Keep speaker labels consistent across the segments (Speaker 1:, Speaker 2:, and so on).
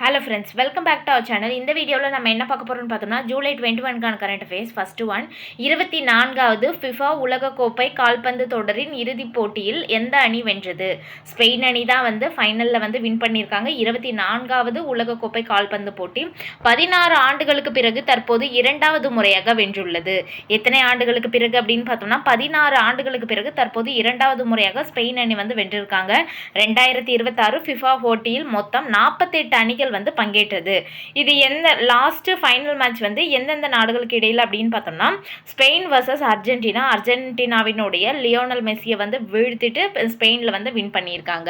Speaker 1: Hello friends, welcome back to our channel. இந்த வீடியோவில் நம்ம என்ன பார்க்க போகிறோம்னு பார்த்தோம்னா, ஜூலை 21க்கான கரண்ட் அஃபேர்ஸ். ஃபர்ஸ்ட் ஒன், 24வது ஃபிஃபா உலகக்கோப்பை கால்பந்து தொடரின் இறுதிப் போட்டியில் எந்த அணி வென்றது? ஸ்பெயின் அணி தான் ஃபைனலில் வின் பண்ணியிருக்காங்க. 24வது உலகக்கோப்பை கால்பந்து போட்டி 16 ஆண்டுகளுக்கு பிறகு தற்போது 2வது முறையாக வென்றுள்ளது. எத்தனை ஆண்டுகளுக்கு பிறகு அப்படின்னு பார்த்தோம்னா, 16 ஆண்டுகளுக்கு பிறகு தற்போது 2வது முறையாக ஸ்பெயின் அணி வென்றிருக்காங்க. 2026 ஃபிஃபா போட்டியில் மொத்தம் 48 அணிகள் பங்கேற்றது. இது எந்த லாஸ்ட் ஃபைனல் மேட்ச் எந்தெந்த நாடுகளுக்கு இடையில் அப்படின்னு பார்த்தோம்னா, ஸ்பெயின் வர்சஸ் அர்ஜென்டினா. அர்ஜென்டினாவினுடைய லியோனல் மெஸ்ஸியை வீழ்த்திட்டு ஸ்பெயினில் வின் பண்ணியிருக்காங்க.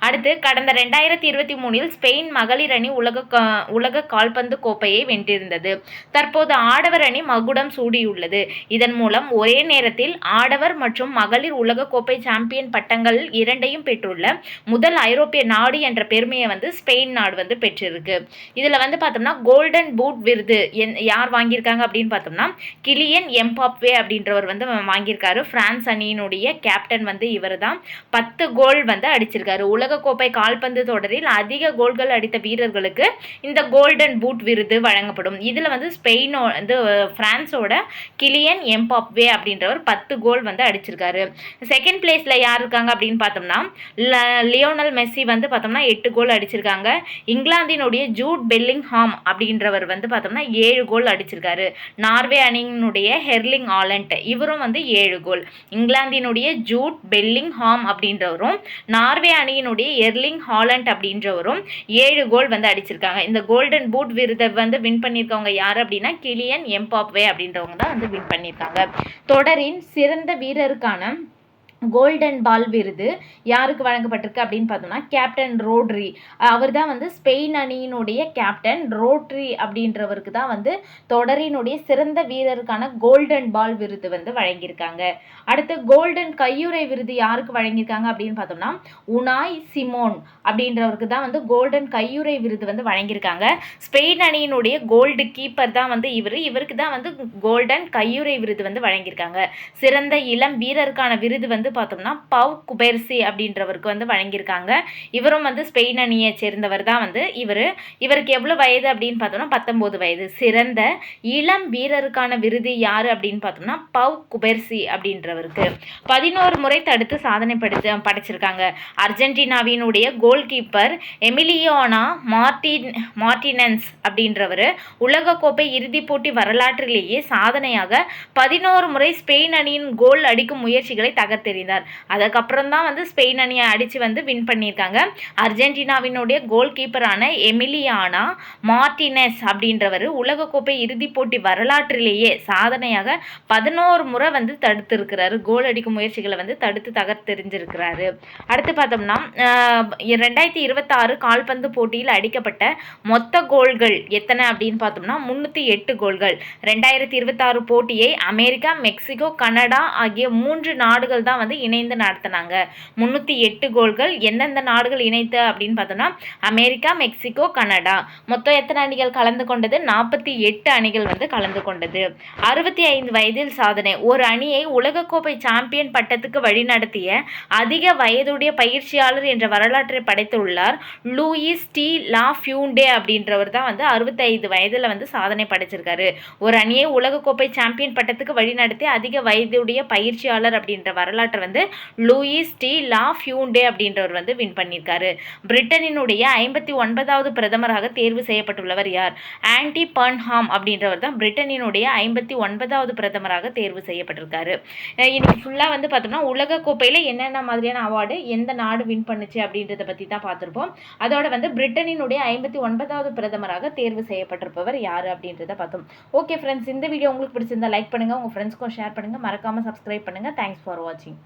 Speaker 1: அடுத்து, கடந்த 2023 ஸ்பெயின் மகளிர் அணி உலக கால்பந்து கோப்பையை வென்றிருந்தது. தற்போது ஆடவர் அணி மகுடம் சூடியுள்ளது. இதன் மூலம் ஒரே நேரத்தில் ஆடவர் மற்றும் மகளிர் உலக கோப்பை சாம்பியன் பட்டங்கள் இரண்டையும் பெற்றுள்ள முதல் ஐரோப்பிய நாடு என்ற பெருமையை ஸ்பெயின் நாடு பெற்றிருக்கு. இதுல பார்த்தோம்னா, கோல்டன் பூட் விருது யார் வாங்கியிருக்காங்க அப்படின்னு பார்த்தோம்னா, கிலியன் எம்பாப்பே அப்படின்றவர் வாங்கியிருக்காரு. பிரான்ஸ் அணியினுடைய கேப்டன் இவர் தான். 10 கோல் அடிச்சிருக்காரு. உலகக்கோப்பை கால்பந்து தொடரில் அதிக கோல்கள் அடித்த வீரர்களுக்கு இந்த கோல்டன் பூட் விருது வழங்கப்படும். இதுல ஸ்பெயினோ பிரான்ஸோட கிலியன் எம்பாப்பே அப்படின்றவர் 10 கோல் அடிச்சிருக்காரு. செகண்ட் பிளேஸ்ல யார் இருக்காங்க அப்படின்னு பார்த்தோம்னா, லியோனல் மெஸ்ஸி பார்த்தோம்னா 8 கோல் அடிச்சிருக்காங்க. இங்கிலாந்தினுடைய ஜூட் பெல்லிங்ஹாம் அப்படின்றவர் பார்த்தோம்னா 7 கோல் அடிச்சிருக்காரு. நார்வே அணியினுடைய ஹெர்லிங் ஆலண்ட் இவரும் 7 கோல். இங்கிலாந்தினுடைய ஜூட் பெல்லிங்ஹாம் அப்படின்றவரும் நார்வே அணியினுடைய எர்லிங் ஹாலண்ட் அப்படின்றவரும் 7 கோல் அடிச்சிருக்காங்க. இந்த கோல்டன் பூட் விருதை வின் பண்ணியிருக்கவங்க யார் அப்படின்னா, கிலியன் எம்பாப்பே அப்படின்றவங்க தான் வின் பண்ணியிருக்காங்க. தொடரின் சிறந்த வீரருக்கான கோல்டன் பால் விருது யாருக்கு வழங்கப்பட்டிருக்கு அப்படின்னு பார்த்தோம்னா, கேப்டன் ரோட்ரி. அவர் தான் ஸ்பெயின் அணியினுடைய கேப்டன். ரோட்ரி அப்படின்றவருக்கு தான் தொடரினுடைய சிறந்த வீரருக்கான கோல்டன் பால் விருது வழங்கியிருக்காங்க. அடுத்து, கோல்டன் கையுறை விருது யாருக்கு வழங்கியிருக்காங்க அப்படின்னு பார்த்தோம்னா, உனாய் சிமோன் அப்படின்றவருக்கு தான் கோல்டன் கையுறை விருது வழங்கியிருக்காங்க. ஸ்பெயின் அணியினுடைய கோல்டு கீப்பர் தான் இவருக்கு தான் கோல்டன் கையுறை விருது வழங்கியிருக்காங்க. சிறந்த இளம் வீரருக்கான விருது பார்த்தோம்னா, பவ் குபெர்சி அப்படின்றவருக்கு வழங்கியிருக்காங்க. இவரும் ஸ்பெயின் அணியை சேர்ந்தவர் தான். இவருக்கு எவ்வளவு வயது அப்படின்னு பார்த்தோம்னா 19 வயது. சிறந்த இளம் வீரருக்கான விருது யாரு அப்படின்னு பார்த்தோம்னா, பவ் குபெர்சி அப்படின்றவருக்கு. 11 முறை தடுத்து சாதனை படைச்சிருக்காங்க. அர்ஜென்டினாவினுடைய கோல் கீப்பர் எமிலியானோ மார்டினெஸ் அப்படின்றவர் உலகக்கோப்பை இறுதிப் போட்டி வரலாற்றிலேயே சாதனையாக 11 முறை ஸ்பெயின் அணியின் கோல் அடிக்கும் முயற்சிகளை தகர்த்தெறிந்தார். அதுக்கப்புறம் தான் ஸ்பெயின் அணியை அடிச்சு வின் பண்ணியிருக்காங்க. அர்ஜென்டினாவினுடைய கோல் கீப்பரான எமிலியானோ மார்டினெஸ் அப்படின்றவர் உலகக்கோப்பை இறுதிப் போட்டி வரலாற்றிலேயே சாதனையாக 11 முறை தடுத்திருக்கிறாரு. கோல் அடிக்கும் முயற்சிகளை தடுத்து தகர்த்தெறிஞ்சிருக்கிறாரு. அடுத்து பார்த்தோம்னா, 2026 கால்பந்து போட்டியில் அடிக்கப்பட்ட மொத்த கோல்கள் எத்தனை அப்படின்னு பார்த்தோம்னா 308 கோல்கள். 2026 போட்டியை அமெரிக்கா, மெக்சிகோ, கனடா ஆகிய 3 நாடுகள் தான் இணைந்து நடத்தினாங்க. 308 கோல்கள். எந்தெந்த நாடுகள் இணைத்து அப்படின்னு பார்த்தோம்னா, அமெரிக்கா, மெக்சிகோ, கனடா. மொத்தம் எத்தனை அணிகள் கலந்து கொண்டது? 48 அணிகள் கலந்து கொண்டது. 65 வயதில் சாதனை. ஒரு அணியை உலகக்கோப்பை சாம்பியன் பட்டத்துக்கு வழிநடத்திய அதிக வயதுடைய பயிற்சியாளர் என்ற வரலாற்றை படைத்துள்ளார் லூயிஸ் டி லா ஃபியூண்டே அப்படின்றவர் தான் 65 வயதில் சாதனை படைச்சிருக்காரு. ஒரு அணியை உலகக்கோப்பை சாம்பியன் பட்டத்துக்கு வழிநடத்திய அதிக வயதுடைய பயிற்சியாளர் அப்படின்ற வரலாற்றை லூயிஸ் டி லா ஃபியூண்டே அப்படின்றவர் வின் பண்ணியிருக்காரு. பிரிட்டனினுடைய 59வது பிரதமராக தேர்வு செய்யப்பட்டுள்ளவர் யார்? ஆண்டி பர்ன்ஹாம் அப்படின்றவர் தான் பிரிட்டனினுடைய 59வது பிரதமராக தேர்வு செய்யப்பட்டிருக்காரு. இன்னைக்கு ஃபுல்லாக பார்த்தோம்னா, உலக கோப்பையில் என்னென்ன மாதிரியான அவார்டு எந்த நாடு வின் பண்ணுச்சு அப்படின்றத பற்றி தான் பார்த்துருப்போம். அதோட பிரிட்டனினுடைய 59வது பிரதமராக தேர்வு செய்யப்பட்டிருப்பவர் யார் அப்படின்றத பார்த்தோம். ஓகே ஃப்ரெண்ட்ஸ், இந்த வீடியோ உங்களுக்கு பிடிச்சிருந்தா லைக் பண்ணுங்க, உங்க ஃப்ரெண்ட்ஸ்க்கும் ஷேர் பண்ணுங்க, மறக்காம சப்ஸ்கிரைப் பண்ணுங்க. தேங்க்ஸ் ஃபார் வாட்சிங்.